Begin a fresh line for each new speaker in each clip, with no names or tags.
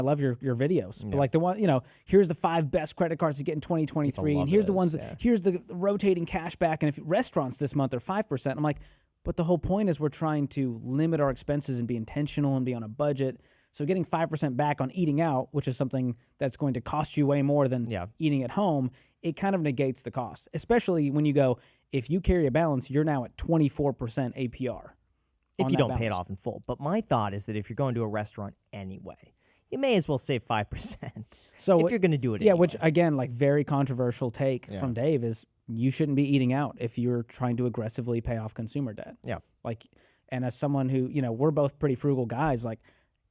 I love your videos. But like the one, here's the 5 best credit cards to get in 2023, and here's the ones, here's the rotating cash back, and if restaurants this month are 5%, I'm like, but the whole point is we're trying to limit our expenses and be intentional and be on a budget. So getting 5% back on eating out, which is something that's going to cost you way more than eating at home, it kind of negates the cost, especially when you go, if you carry a balance, you're now at 24% APR.
If you don't pay it off in full. But my thought is that if you're going to a restaurant anyway, you may as well save 5%. So if you're going to do it anyway.
Which, again, like very controversial take from Dave is you shouldn't be eating out if you're trying to aggressively pay off consumer debt.
Yeah.
Like, and as someone who, we're both pretty frugal guys, like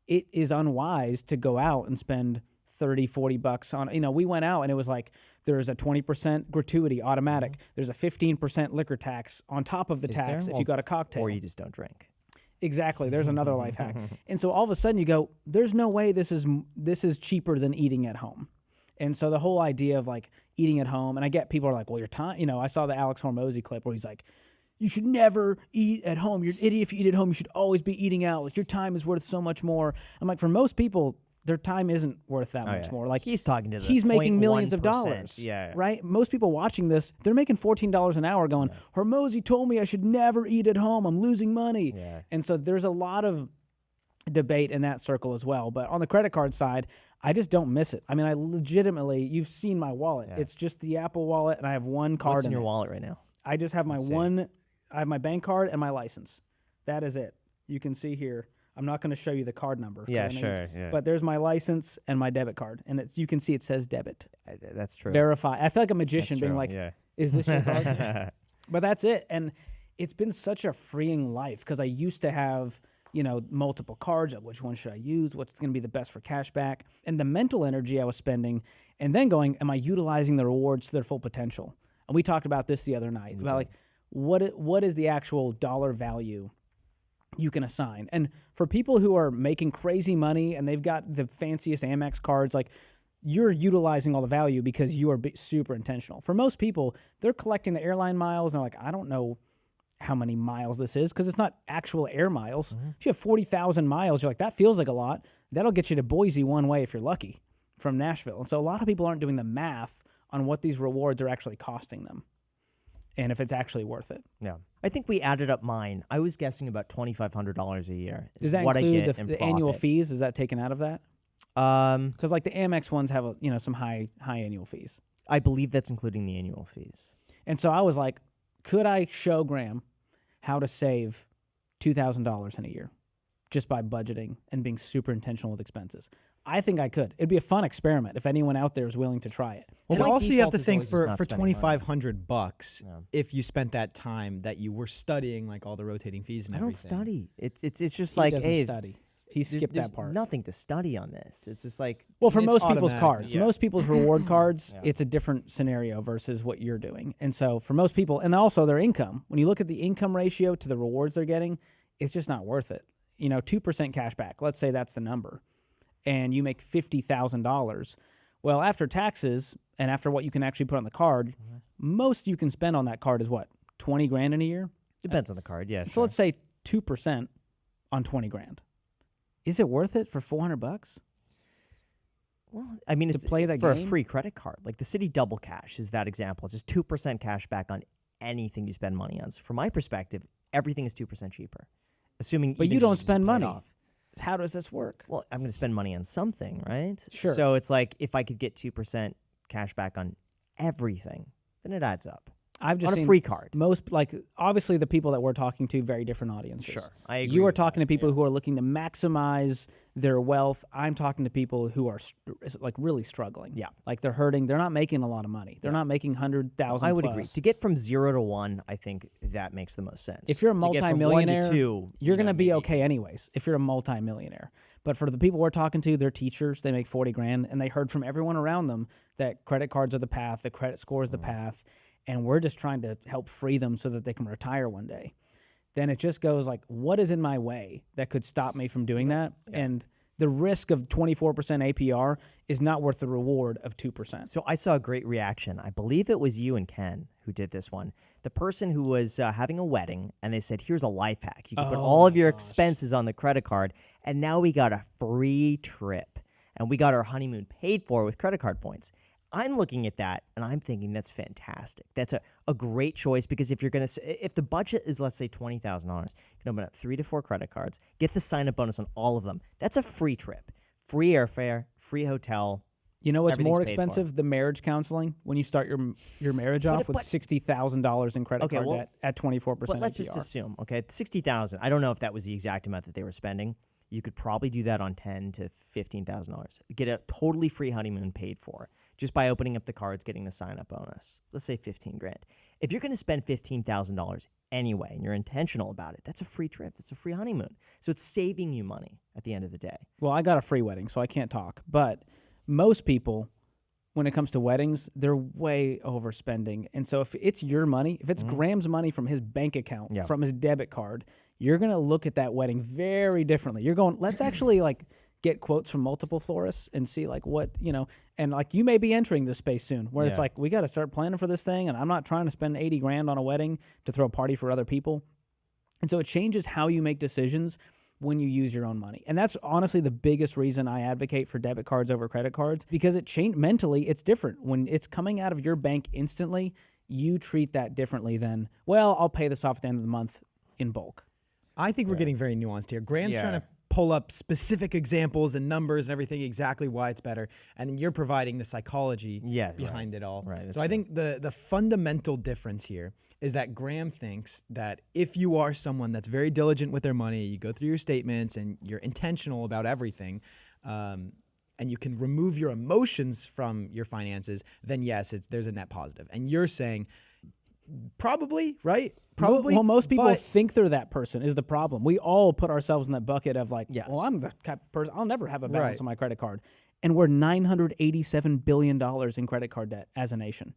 it is unwise to go out and spend $30-$40 on, we went out and it was like, there's a 20% gratuity automatic. There's a 15% liquor tax on top of the tax if you got a cocktail.
Or you just don't drink.
Exactly. There's another life hack. And so all of a sudden you go, there's no way this is cheaper than eating at home. And so the whole idea of like eating at home, and I get people are like, well, your time, I saw the Alex Hormozy clip where he's like, you should never eat at home. You're an idiot if you eat at home. You should always be eating out. Like your time is worth so much more. I'm like, for most people, their time isn't worth that much more. Like
he's talking to
he's making millions of dollars.
Yeah.
Right? Most people watching this, they're making $14 an hour going, Hormozy told me I should never eat at home. I'm losing money.
Yeah.
And so there's a lot of debate in that circle as well. But on the credit card side, I just don't miss it. I mean, I legitimately, you've seen my wallet. Yeah. It's just the Apple wallet, and I have one card.
What's in your wallet right now?
I just have I have my bank card and my license. That is it. You can see here. I'm not going to show you the card number.
Yeah, sure. Yeah.
But there's my license and my debit card, and you can see it says debit.
That's true.
Verify. I feel like a magician being like, is this your card? But that's it. And it's been such a freeing life because I used to have, multiple cards. Which one should I use? What's going to be the best for cash back? And the mental energy I was spending and then going, am I utilizing the rewards to their full potential? And we talked about this the other night about like, what is the actual dollar value you can assign? And for people who are making crazy money and they've got the fanciest Amex cards, like you're utilizing all the value because you are super intentional. For most people, they're collecting the airline miles and they're like, I don't know how many miles this is because it's not actual air miles. If you have 40,000 miles, you're like, that feels like a lot. That'll get you to Boise one way if you're lucky from Nashville. And so a lot of people aren't doing the math on what these rewards are actually costing them and if it's actually worth it.
Yeah. I think we added up mine. I was guessing about $2,500 a year.
Does that include the annual fees? Is that taken out of that? Because like the Amex ones have some high annual fees.
I believe that's including the annual fees.
And so I was like, could I show Graham how to save $2,000 in a year just by budgeting and being super intentional with expenses? I think I could. It'd be a fun experiment if anyone out there is willing to try it.
Well, also you have to think for $2,500, if you spent that time that you were studying like all the rotating fees and everything.
I don't study. It's just
he
like,
doesn't study. He skipped
there's
that part.
Nothing to study on this. It's just like,
well, for most people's cards, most people's reward cards,
Yeah.
it's a different scenario versus what you're doing. And so for most people, and also their income, when you look at the income ratio to the rewards they're getting, it's just not worth it. 2% cash back. Let's say that's the number. And you make $50,000. Well, after taxes and after what you can actually put on the card, most you can spend on that card is what? 20 grand in a year?
Depends on the card, yeah.
So let's say 2% on 20 grand. Is it worth it for $400?
Well, I mean, it's
play that
for
game?
A free credit card. Like the Citi Double Cash is that example. It's just 2% cash back on anything you spend money on. So from my perspective, everything is 2% cheaper. Assuming,
but you don't spend money.
Off.
How does this work?
Well, I'm going to spend money on something, right?
Sure.
So it's like if I could get 2% cash back on everything, then it adds up.
I've just
on
seen
a free card.
Most, like, obviously the people that we're talking to, very different audiences.
Sure, I agree.
You are talking to people who are looking to maximize their wealth. I'm talking to people who are like really struggling.
Yeah,
like they're hurting. They're not making a lot of money. They're not making 100,000.
I would agree. To get from 0 to 1, I think that makes the most sense.
If you're a multimillionaire,
1 to 2,
you're going to be okay anyways. If you're a multimillionaire, but for the people we're talking to, they're teachers. They make 40 grand, and they heard from everyone around them that credit cards are the path. The credit score is the path. And we're just trying to help free them so that they can retire one day. Then it just goes like, what is in my way that could stop me from doing that? Yeah. And the risk of 24% APR is not worth the reward of 2%.
So I saw a great reaction. I believe it was you and Ken who did this one. The person who was having a wedding, and they said, here's a life hack. You can put all of your expenses on the credit card, and now we got a free trip. and we got our honeymoon paid for with credit card points. I'm looking at that and I'm thinking that's fantastic. That's a great choice, because if the budget is, let's say, $20,000, you can open up 3 to 4 credit cards, get the sign-up bonus on all of them. That's a free trip, free airfare, free hotel.
You know what's more expensive? The marriage counseling. When you start your marriage off with $60,000 in credit card debt at 24%
But let's just assume, okay, $60,000. I don't know if that was the exact amount that they were spending. You could probably do that on $10,000 to $15,000. Get a totally free honeymoon paid for just by opening up the cards, getting the sign-up bonus. Let's say $15,000. If you're going to spend $15,000 anyway, and you're intentional about it, that's a free trip. That's a free honeymoon. So it's saving you money at the end of the day.
Well, I got a free wedding, so I can't talk. But most people, when it comes to weddings, they're way overspending. And so if it's your money, if it's Graham's money from his bank account, from his debit card, you're going to look at that wedding very differently. You're going, let's actually get quotes from multiple florists and see what, and you may be entering this space soon where it's we got to start planning for this thing. And I'm not trying to spend $80,000 on a wedding to throw a party for other people. And so it changes how you make decisions when you use your own money. And that's honestly the biggest reason I advocate for debit cards over credit cards, because mentally, it's different. When it's coming out of your bank instantly, you treat that differently than, well, I'll pay this off at the end of the month in bulk.
I think we're getting very nuanced here. Graham's trying to pull up specific examples and numbers and everything, exactly why it's better. And then you're providing the psychology behind it all.
Right,
so I think the fundamental difference here is that Graham thinks that if you are someone that's very diligent with their money, you go through your statements and you're intentional about everything, and you can remove your emotions from your finances, then yes, there's a net positive. And you're saying probably, right? Probably.
Well, most people think they're that person is the problem. We all put ourselves in that bucket of well, I'm the type of person, I'll never have a balance on my credit card. And we're $987 billion in credit card debt as a nation.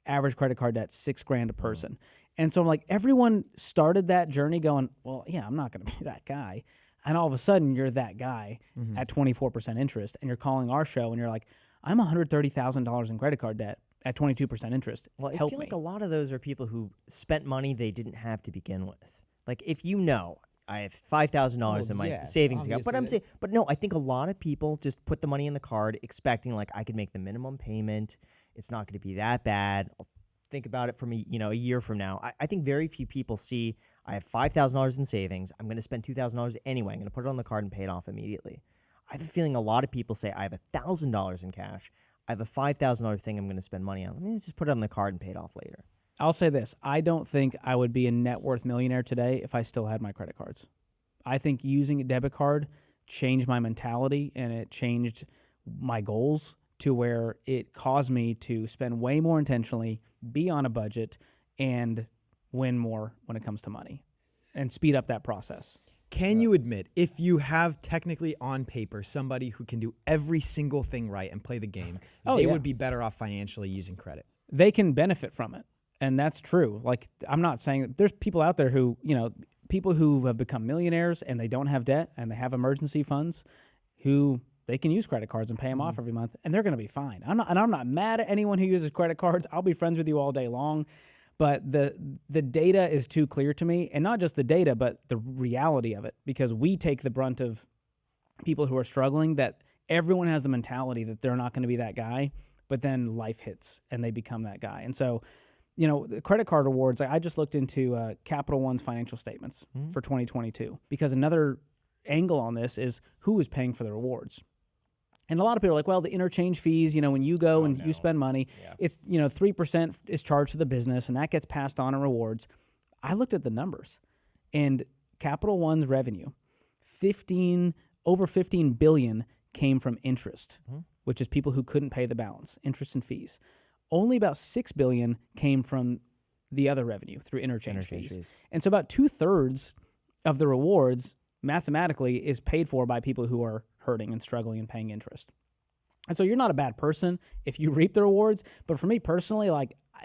Average credit card debt, $6,000 a person. And so I'm everyone started that journey going, well, yeah, I'm not going to be that guy. And all of a sudden you're that guy at 24% interest, and you're calling our show and you're like, I'm $130,000 in credit card debt at 22% interest.
Well, I feel like a lot of those are people who spent money they didn't have to begin with. If I have $5,000 in my savings account, but no, I think a lot of people just put the money in the card expecting I could make the minimum payment. It's not going to be that bad. I'll think about it from a year from now. I think very few people see I have $5,000 in savings. I'm going to spend $2,000 anyway. I'm going to put it on the card and pay it off immediately. I have a feeling a lot of people say I have $1,000 in cash. I have a $5,000 thing I'm going to spend money on. Let me just put it on the card and pay it off later.
I'll say this. I don't think I would be a net worth millionaire today if I still had my credit cards. I think using a debit card changed my mentality, and it changed my goals to where it caused me to spend way more intentionally, be on a budget, and win more when it comes to money and speed up that process.
Can you admit, if you have technically on paper somebody who can do every single thing right and play the game, they would be better off financially using credit?
They can benefit from it, and that's true. I'm not saying that there's people out there who, people who have become millionaires and they don't have debt and they have emergency funds who they can use credit cards and pay them off every month, and they're going to be fine. I'm not mad at anyone who uses credit cards. I'll be friends with you all day long. But the data is too clear to me, and not just the data, but the reality of it, because we take the brunt of people who are struggling, that everyone has the mentality that they're not going to be that guy, but then life hits and they become that guy. And so, the credit card rewards, I just looked into Capital One's financial statements for 2022, because another angle on this is who is paying for the rewards. And a lot of people are like, well, the interchange fees, when you go you spend money, it's, 3% is charged to the business, and that gets passed on in rewards. I looked at the numbers, and Capital One's revenue, over $15 billion came from interest, which is people who couldn't pay the balance, interest and fees. Only about $6 billion came from the other revenue through interchange fees. And so about 2/3 of the rewards mathematically is paid for by people who are hurting and struggling and paying interest. And so you're not a bad person if you reap the rewards, but for me personally,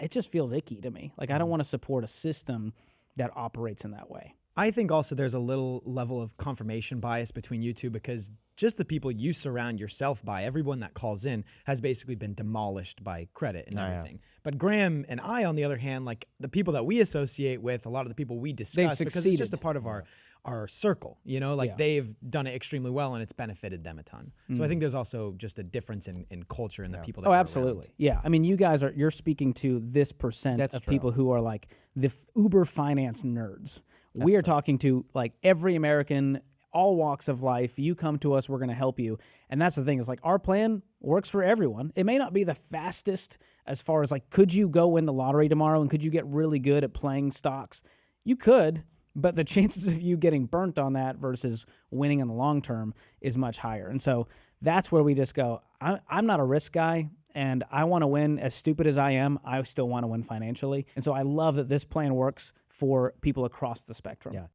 it just feels icky to me. I don't want to support a system that operates in that way.
I think also there's a little level of confirmation bias between you two because just the people you surround yourself by, everyone that calls in has basically been demolished by credit and everything. But Graham and I, on the other hand, like the people that we associate with, a lot of the people we discuss, because it's just a part of our circle, you know, like they've done it extremely well and it's benefited them a ton. So I think there's also just a difference in culture and the people that we're
absolutely.
around.
Yeah. I mean, you're speaking to this percent of people who are like the uber finance nerds. We are talking to like every American, all walks of life. You come to us, we're going to help you. And that's the thing is like our plan works for everyone. It may not be the fastest as far as like, could you go win the lottery tomorrow and could you get really good at playing stocks? You could, but the chances of you getting burnt on that versus winning in the long term is much higher. And so that's where we just go, I'm not a risk guy. And I want to win. As stupid as I am, I still want to win financially. And so I love that this plan works for people across the spectrum.
Yeah.